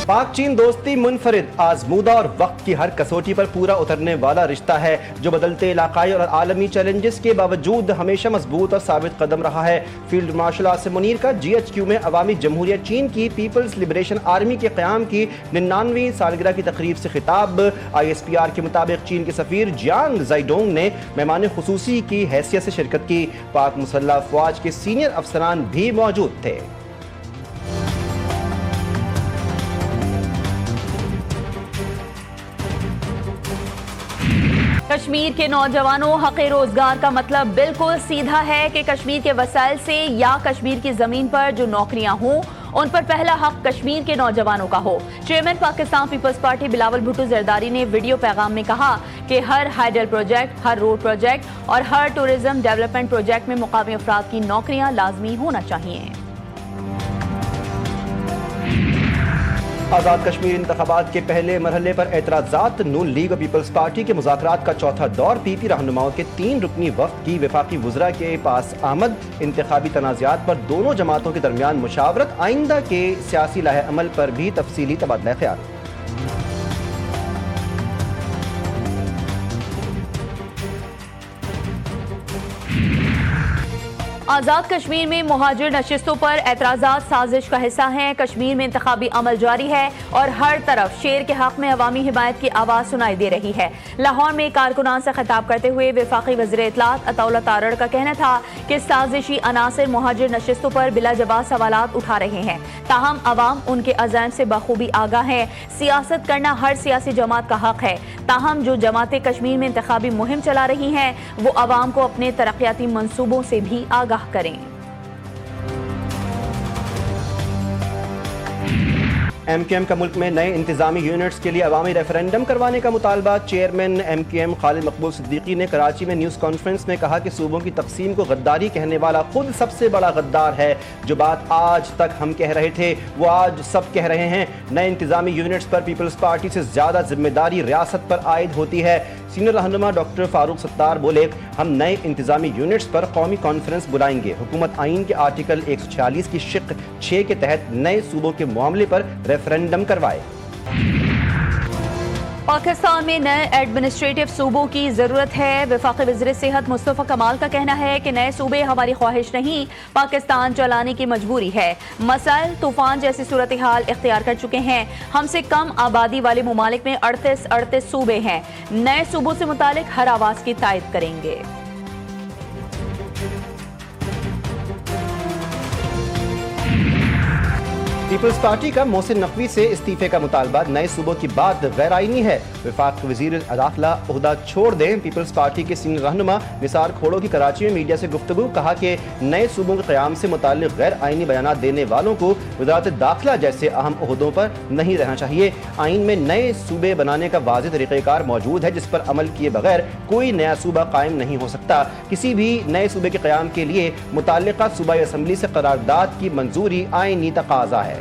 पाक चीन दोस्ती मुनफरिद, आजमूदा और वक्त की हर कसौटी पर पूरा उतरने वाला रिश्ता है जो बदलते इलाकाई और आलमी चैलेंजेस के बावजूद हमेशा मजबूत और साबित कदम रहा है। फील्ड मार्शल आसिम मुनीर का GHQ में अवामी जमहूरिया चीन की पीपल्स लिबरेशन आर्मी के क़याम की 99वीं सालगिरह की तकरीब से खिताब। ISPR के मुताबिक चीन के सफीर जियांग ज़ाइडोंग ने मेहमान खुसूसी की हैसियत से शिरकत की। पाक मुसल्लह अफवाज के सीनियर अफसरान भी मौजूद थे। कश्मीर के नौजवानों, हक़ रोजगार का मतलब बिल्कुल सीधा है कि कश्मीर के वसाइल से या कश्मीर की जमीन पर जो नौकरियां हों उन पर पहला हक कश्मीर के नौजवानों का हो। चेयरमैन पाकिस्तान पीपल्स पार्टी बिलावल भुट्टो जरदारी ने वीडियो पैगाम में कहा कि हर हाइडल प्रोजेक्ट, हर रोड प्रोजेक्ट और हर टूरिज्म डेवलपमेंट प्रोजेक्ट में मुकामी अफराद की नौकरियां लाजमी होना चाहिए। आज़ाद कश्मीर इंतखाबात के पहले मरहले पर एतराज़ात। नून लीग और पीपल्स पार्टी के मुज़ाकरात का चौथा दौर। PP रहनुमाओं के 3 रुकनी वफ़द की वफाकी वज़रा के पास आमद। इंतखाबी तनाज़ात पर दोनों जमातों के दरमियान मुशावरत। आइंदा के सियासी लाहे अमल पर भी तफसीली तबादला ख्याल। आज़ाद कश्मीर में मुहाजिर नशिस्तों पर एतराज़ात साजिश का हिस्सा हैं। कश्मीर में इंतखाबी अमल जारी है और हर तरफ शेर के हक में अवामी हिमायत की आवाज़ सुनाई दे रही है। लाहौर में कारकुनान से खिताब करते हुए वफाकी वज़ीर इत्तलात अताउल्लाह तारड़ का कहना था कि साजिशी अनासिर मुहाजिर नशिस्तों पर बिला जवाब सवालात उठा रहे हैं। ताहम अवाम उनके अज़ाइम से बखूबी आगाह है। सियासत करना हर सियासी जमात का हक है। ताहम जो जमातें कश्मीर में इंतखाबी मुहिम चला रही हैं वो अवाम को अपने तरक्याती मंसूबों से भी आगाह करें। MQM का मुल्क में नए इंतजामी यूनिट्स के लिए अवामी रेफरेंडम करवाने का मुतालबा। चेयरमैन MQM खालिद मकबूल सिद्दीकी ने कराची में न्यूज़ कॉन्फ्रेंस में कहा कि सूबों की तकसीम को गद्दारी कहने वाला खुद सबसे बड़ा गद्दार है। जो बात आज तक हम कह रहे थे वो आज सब कह रहे हैं। नए इंतजामी यूनिट्स पर पीपल्स पार्टी से ज़्यादा जिम्मेदारी रियासत पर आयद होती है। सीनियर रहनुमा डॉक्टर फारूक सत्तार बोले, हम नए इंतजामी यूनिट्स पर कौमी कॉन्फ्रेंस बुलाएंगे। हुकूमत आइन के आर्टिकल 146 की शिक 6 के तहत नए सूबों के मामले पर रेफरेंडम करवाए। पाकिस्तान में नए एडमिनिस्ट्रेटिव सूबों की ज़रूरत है। वफाकी वज़ीर सेहत मुस्तफ़ा कमाल का कहना है कि नए सूबे हमारी ख्वाहिश नहीं, पाकिस्तान चलाने की मजबूरी है। मसाइल तूफान जैसी सूरत हाल इख्तियार कर चुके हैं। हमसे कम आबादी वाले मुमालिक में 38 सूबे हैं। नए सूबों से मुतालिक हर आवाज़ की तायद करेंगे। पीपल्स पार्टी का मोहसिन नकवी से इस्तीफे का मुतालबा। नए सूबों की बात गैर आईनी है। वफाक वज़ीर दाखिला ओहदा छोड़ दें। पीपल्स पार्टी के सीनियर रहनुमा निसार खोड़ो की कराची में मीडिया से गुफ्तगू। कहा कि नए सूबों के क़याम से मुताल्लिक़ गैर आईनी बयानात देने वालों को वज़ारत दाखिला जैसे अहम ओहदों पर नहीं रहना चाहिए। आइन में नए सूबे बनाने का वाज़ेह तरीक़ाकार मौजूद है जिस पर अमल किए बगैर कोई नया सूबा कायम नहीं हो सकता। किसी भी नए सूबे के क़याम के लिए मुताल्लिक़ा सूबाई असम्बली से करारदाद की मंजूरी आइनी तकाज़ा है।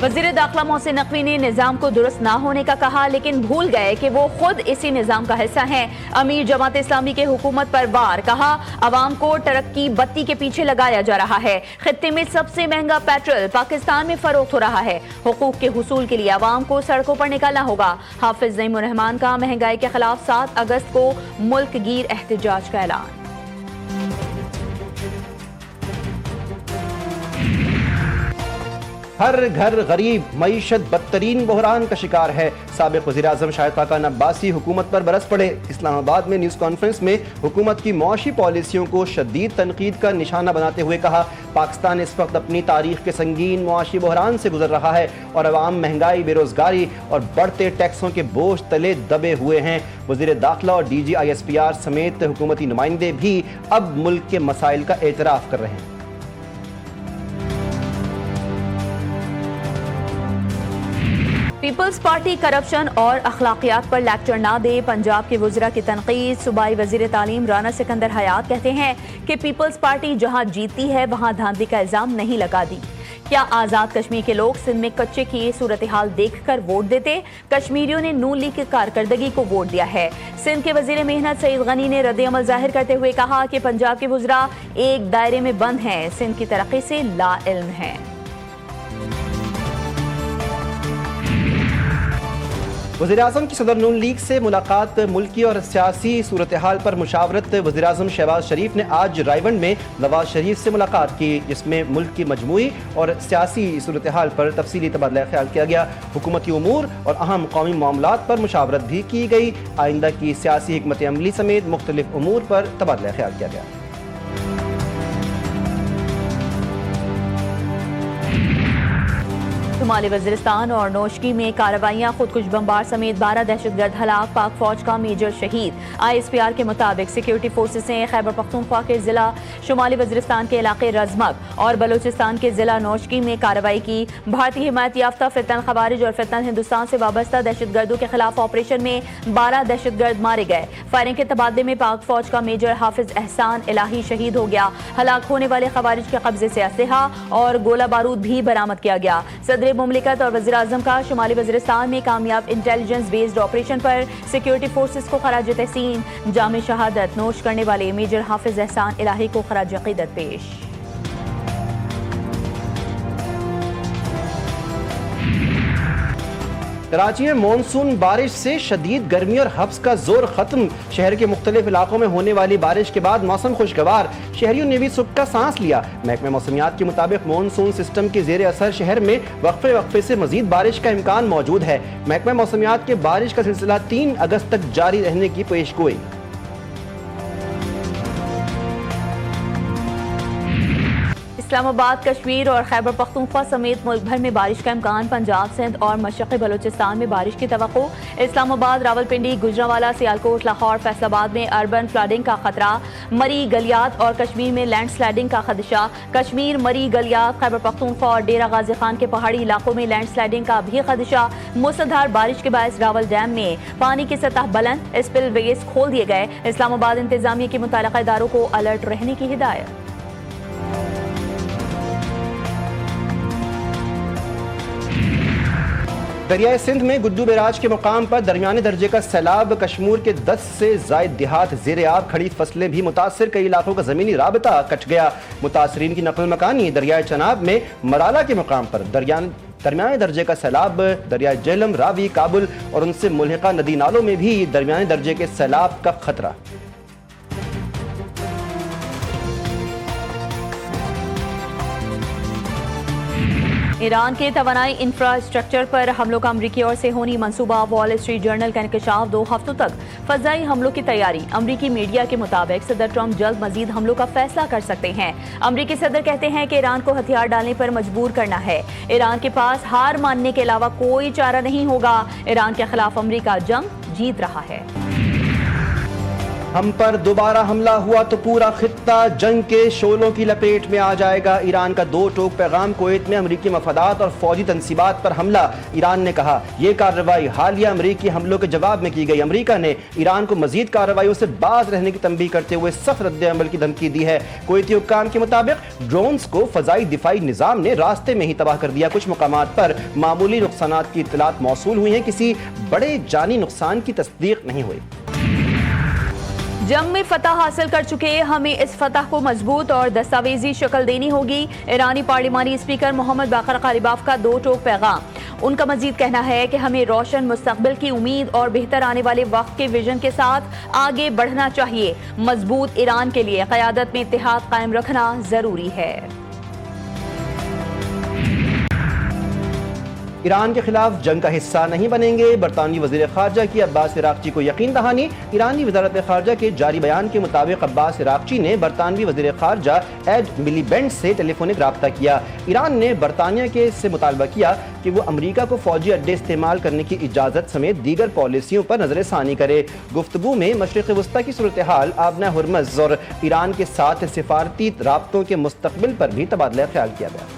वज़ीर दाखिला मोहसिन नकवी ने निज़ाम को दुरुस्त ना होने का कहा, लेकिन भूल गए कि वो खुद इसी निज़ाम का हिस्सा हैं। अमीर जमात इस्लामी के हुकूमत पर वार। कहा, अवाम को टरक्की बत्ती के पीछे लगाया जा रहा है। खित्ते में सबसे महंगा पेट्रोल पाकिस्तान में फरोख्त हो रहा है। हुकूक के हुसूल के लिए अवाम को सड़कों पर निकलना होगा। हाफिज नईमुर रहमान का महंगाई के खिलाफ 7 अगस्त को मुल्क गीर एहतजाज का ऐलान। हर घर गरीब, मईशत बदतरीन बहरान का शिकार है। साबिक वज़ीर-ए-आज़म शाहिद खाकान अब्बासी हुकूमत पर बरस पड़े। इस्लामाबाद में न्यूज़ कॉन्फ्रेंस में हुकूमत की मुआशी पॉलिसियों को शदीद तनकीद का निशाना बनाते हुए कहा, पाकिस्तान इस वक्त अपनी तारीख के संगीन मुआशी बहरान से गुजर रहा है और अवाम महंगाई, बेरोजगारी और बढ़ते टैक्सों के बोझ तले दबे हुए हैं। वज़ीर दाखिला और DG ISPR समेत हुकूमती नुमाइंदे भी अब मुल्क के मसाइल का एतराफ़ कर रहे हैं। पीपल्स पार्टी करप्शन और अखलाकियात पर लेक्चर ना दे। पंजाब के वज़रा की तनकीद। सूबाई वज़ीर तालीम राना सिकंदर हयात कहते हैं कि पीपल्स पार्टी जहां जीती है वहां धांधली का इल्ज़ाम नहीं लगा दी। کیا آزاد کشمیر کے لوگ سندھ میں کچے کی صورتحال دیکھ کر ووٹ دیتے؟ کشمیریوں نے نون لیگ کی کارکردگی کو ووٹ دیا ہے۔ سندھ کے وزیر محنت سعید غنی نے رد عمل ظاہر کرتے ہوئے کہا کہ پنجاب کے وزراء ایک دائرے میں بند ہیں، سندھ کی ترقی سے لا علم ہیں۔ وزیراعظم کی صدر نون لیگ سے ملاقات، ملکی اور سیاسی صورتحال پر مشاورت۔ وزیراعظم شہباز شریف نے آج رائیونڈ میں نواز شریف سے ملاقات کی، جس میں ملک کی مجموعی اور سیاسی صورتحال پر تفصیلی تبادلہ خیال کیا گیا۔ حکومتی امور اور اہم قومی معاملات پر مشاورت بھی کی گئی۔ آئندہ کی سیاسی حکمت عملی سمیت مختلف امور پر تبادلہ خیال کیا گیا۔ شمالی وزیرستان اور نوشکی میں کارروائیاں، خودکش بمبار سمیت 12 دہشت گرد ہلاک، پاک فوج کا میجر شہید۔ ISPR کے مطابق سیکیورٹی فورسز نے خیبر پختونخوا کے ضلع شمالی وزیرستان کے علاقے رزمک اور بلوچستان کے ضلع نوشکی میں کارروائی کی۔ بھارتی حمایت یافتہ فتن خوارج اور فتن ہندوستان سے وابستہ دہشت گردوں کے خلاف آپریشن میں 12 دہشت گرد مارے گئے۔ فائرنگ کے تبادلے میں پاک فوج کا میجر حافظ احسان الہی شہید ہو گیا۔ ہلاک ہونے والے خوارج کے قبضے سے اسلحہ اور گولہ بارود بھی برآمد کیا گیا۔ صدر مملکت اور وزیر اعظم کا شمالی وزیرستان میں کامیاب انٹیلیجنس بیسڈ آپریشن پر سیکیورٹی فورسز کو خراج تحسین۔ جام شہادت نوش کرنے والے میجر حافظ احسان الہی کو خراج عقیدت پیش۔ کراچی میں مونسون بارش سے شدید گرمی اور حبس کا زور ختم۔ شہر کے مختلف علاقوں میں ہونے والی بارش کے بعد موسم خوشگوار، شہریوں نے بھی سکھ کا سانس لیا۔ محکمہ موسمیات کے مطابق مونسون سسٹم کے زیر اثر شہر میں وقفے سے مزید بارش کا امکان موجود ہے۔ محکمہ موسمیات کے بارش کا سلسلہ 3 اگست تک جاری رہنے کی پیش گوئی۔ اسلام آباد، کشمیر اور خیبر پختونخوا سمیت ملک بھر میں بارش کا امکان۔ پنجاب، سندھ اور مشرقی بلوچستان میں بارش کی توقع۔ اسلام آباد، راولپنڈی، گوجرانوالا، سیالکوٹ، لاہور، فیصل آباد میں اربن فلڈنگ کا خطرہ۔ مری، گلیات اور کشمیر میں لینڈ سلائڈنگ کا خدشہ۔ کشمیر، مری، گلیات، خیبر پختونخوا اور ڈیرہ غازی خان کے پہاڑی علاقوں میں لینڈ سلائڈنگ کا بھی خدشہ۔ موسلادھار بارش کے باعث راول ڈیم میں پانی کی سطح بلند، اسپل ویز کھول دیے گئے۔ اسلام آباد انتظامیہ کی متعلقہ اداروں کو الرٹ رہنے کی ہدایت۔ دریائے سندھ میں گڈو بیراج کے مقام پر درمیانے درجے کا سیلاب۔ کشمور کے 10 سے زائد دیہات زیر آب، کھڑی فصلیں بھی متاثر، کئی علاقوں کا زمینی رابطہ کٹ گیا۔ متاثرین کی نقل مکانی۔ دریائے چناب میں مرالا کے مقام پر درمیانے درجے کا سیلاب۔ دریائے جہلم، راوی، کابل اور ان سے ملحقہ ندی نالوں میں بھی درمیانے درجے کے سیلاب کا خطرہ۔ ایران کے توانائی انفراسٹرکچر پر حملوں کا امریکی اور سے ہونی منصوبہ۔ وال اسٹریٹ جرنل کا انکشاف، 2 ہفتوں تک فضائی حملوں کی تیاری۔ امریکی میڈیا کے مطابق صدر ٹرمپ جلد مزید حملوں کا فیصلہ کر سکتے ہیں۔ امریکی صدر کہتے ہیں کہ ایران کو ہتھیار ڈالنے پر مجبور کرنا ہے۔ ایران کے پاس ہار ماننے کے علاوہ کوئی چارہ نہیں ہوگا۔ ایران کے خلاف امریکہ جنگ جیت رہا ہے۔ ہم پر دوبارہ حملہ ہوا تو پورا خطہ جنگ کے شعلوں کی لپیٹ میں آ جائے گا۔ ایران کا 2 ٹوک پیغام۔ کویت میں امریکی مفادات اور فوجی تنصیبات پر حملہ۔ ایران نے کہا یہ کارروائی حالیہ امریکی حملوں کے جواب میں کی گئی۔ امریکہ نے ایران کو مزید کارروائیوں سے باز رہنے کی تنبیہ کرتے ہوئے سخت رد عمل کی دھمکی دی ہے۔ کویتی حکام کے مطابق ڈرونز کو فضائی دفاعی نظام نے راستے میں ہی تباہ کر دیا۔ کچھ مقامات پر معمولی نقصانات کی اطلاعات موصول ہوئی ہیں، کسی بڑے جانی نقصان کی تصدیق نہیں ہوئی۔ جنگ میں فتح حاصل کر چکے، ہمیں اس فتح کو مضبوط اور دستاویزی شکل دینی ہوگی۔ ایرانی پارلیمانی اسپیکر محمد باقر غالیباف کا 2 ٹوک پیغام۔ ان کا مزید کہنا ہے کہ ہمیں روشن مستقبل کی امید اور بہتر آنے والے وقت کے ویژن کے ساتھ آگے بڑھنا چاہیے۔ مضبوط ایران کے لیے قیادت میں اتحاد قائم رکھنا ضروری ہے۔ ایران کے خلاف جنگ کا حصہ نہیں بنیں گے، برطانوی وزیر خارجہ کی عباس عراقچی کو یقین دہانی۔ ایرانی وزارت خارجہ کے جاری بیان کے مطابق عباس عراقچی نے برطانوی وزیر خارجہ ایڈ ملیبینڈ سے ٹیلی فونک رابطہ کیا۔ ایران نے برطانیہ سے مطالبہ کیا کہ وہ امریکہ کو فوجی اڈے استعمال کرنے کی اجازت سمیت دیگر پالیسیوں پر نظر ثانی کرے۔ گفتگو میں مشرق وسطی کی صورتحال، آبنہ ہرمز اور ایران کے ساتھ سفارتی رابطوں کے مستقبل پر بھی تبادلہ خیال کیا گیا۔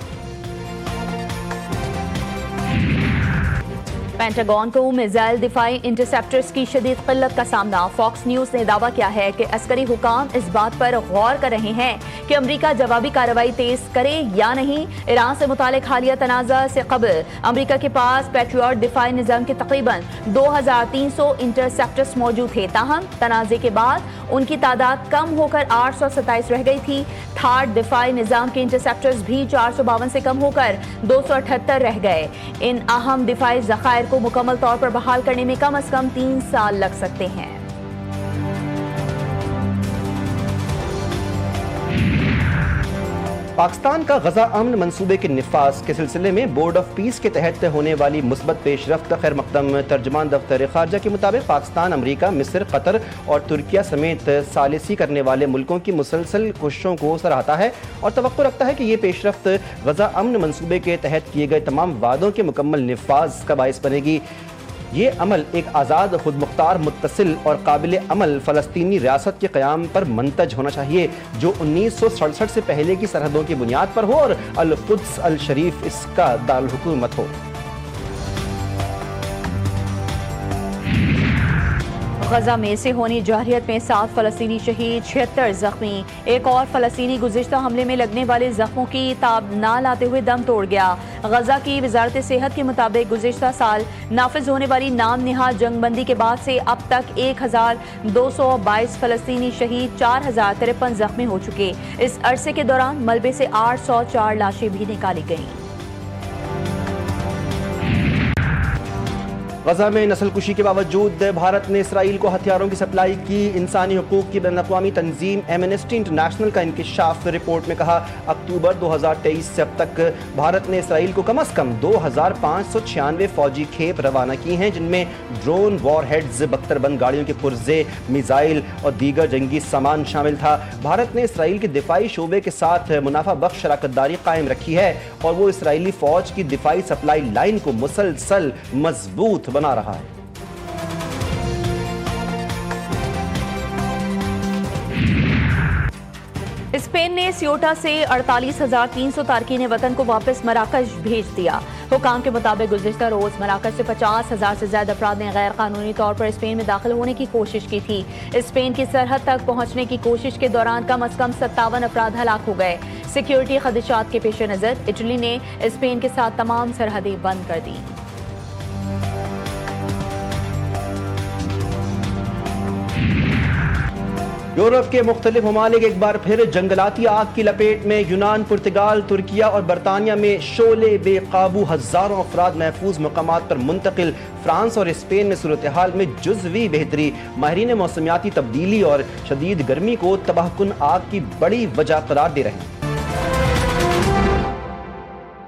पेंटागन को मिसाइल दिफाई इंटरसेप्टर्स की शदीद किल्लत का सामना। फॉक्स न्यूज ने दावा किया है कि अस्करी हुकाम इस बात पर गौर कर रहे हैं कि अमरीका जवाबी कार्रवाई तेज करे या नहीं। ईरान से मुतालिक हालिया तनाज़ा से कबल अमरीका के पास पैट्रियट दिफाई निज़ाम के तकरीबन 2300 इंटरसेप्टर्स मौजूद थे। ताहम तनाज़े के बाद उनकी तादाद कम होकर 827 रह गई थी। थार्ड दिफाई निज़ाम के इंटरसेप्टर्स भी 452 से कम होकर 278 रह गए। इन अहम दिफाई ज़खायर को मुकम्मल तौर पर बहाल करने में कम से कम 3 साल लग सकते हैं। पाकिस्तान का गजा अमन मंसूबे के निफाज के सिलसिले में बोर्ड ऑफ पीस के तहत होने वाली मुस्बत पेशरफ्त खैर मकदम तर्जमान दफ्तर खारजा के मुताबिक पाकिस्तान, अमरीका, मिस्र, कतर और तुर्किया समेत सालिसी करने वाले मुल्कों की मुसलसल कोशिशों को सराहता है और तवक्को रखता है कि ये पेशरफ्त गजा अमन मंसूबे के तहत किए गए तमाम वादों के मुकम्मल निफाज का बाइस बनेगी। ये अमल एक आज़ाद, खुद मुख्तार, मुत्तसिल और काबिल अमल फ़लस्तीनी रियासत के क़याम पर मंतज होना चाहिए जो 1967 से पहले की सरहदों की बुनियाद पर हो और अल-कुद्स अल-शरीफ इसका दारुल हुकूमत हो। गजा में से होनी जारहियत में 7 फ़लस्तीनी शहीद, 76 जख्मी। एक और फ़लस्तीनी गुज़िश्ता हमले में लगने वाले जख्मों की ताब ना लाते हुए दम तोड़ गया। गजा की वजारत सेहत के मुताबिक गुज़िश्ता साल नाफिज होने वाली नाम निहाद जंगबंदी के बाद से अब तक 1222 फ़लस्तीनी शहीद, 4053 जख्मी हो चुके। इस अरसे के दौरान मलबे से 804 लाशें भी निकाली गईं। गजा में नस्लकुशी के बावजूद भारत ने इसराइल को हथियारों की सप्लाई की। इंसानी हकूक़ की बैनुल-अक़वामी तंजीम एमनेस्टी इंटरनेशनल का इंकिशाफ रिपोर्ट में कहा, अक्टूबर 2023 से अब तक भारत ने इसराइल को कम से कम 2596 फौजी खेप रवाना की हैं, जिनमें ड्रोन, वॉरहेड्स, बख्तरबंद गाड़ियों के पुर्जे, मिसाइल और दीगर जंगी सामान शामिल था। भारत ने इसराइल के दिफाई शोबे के साथ मुनाफा बख्श शराकतदारी कायम रखी है और वो इसराइली फ़ौज की दिफाई सप्लाई लाइन को मुसलसल मजबूत बना रहा है। स्पेन ने सियोटा से 48,300 तारकीन वतन को वापस मराकश भेज दिया। हुकाम के मुताबिक गुज़िश्ता रोज मराकश से 50,000 से ज्यादा अफराद ने गैर कानूनी तौर पर स्पेन में दाखिल होने की कोशिश की थी। स्पेन की सरहद तक पहुंचने की कोशिश के दौरान कम से कम 57 अफराद हलाक हो गए। सिक्योरिटी खदशात के पेश नजर इटली ने स्पेन के साथ तमाम सरहदें बंद कर दी। यूरोप के मुख्तलिफ ममालिक एक बार फिर जंगलाती आग की लपेट में। यूनान, पुर्तगाल, तुर्किया और बरतानिया में शोले बेकाबू, हज़ारों अफराद महफूज मकामात पर मुंतकिल। फ्रांस और स्पेन में सूरत हाल में जुज़वी बेहतरी। माहिरीन मौसमियाती तब्दीली और शदीद गर्मी को तबाहकुन आग की बड़ी वजह करार दे रहे हैं।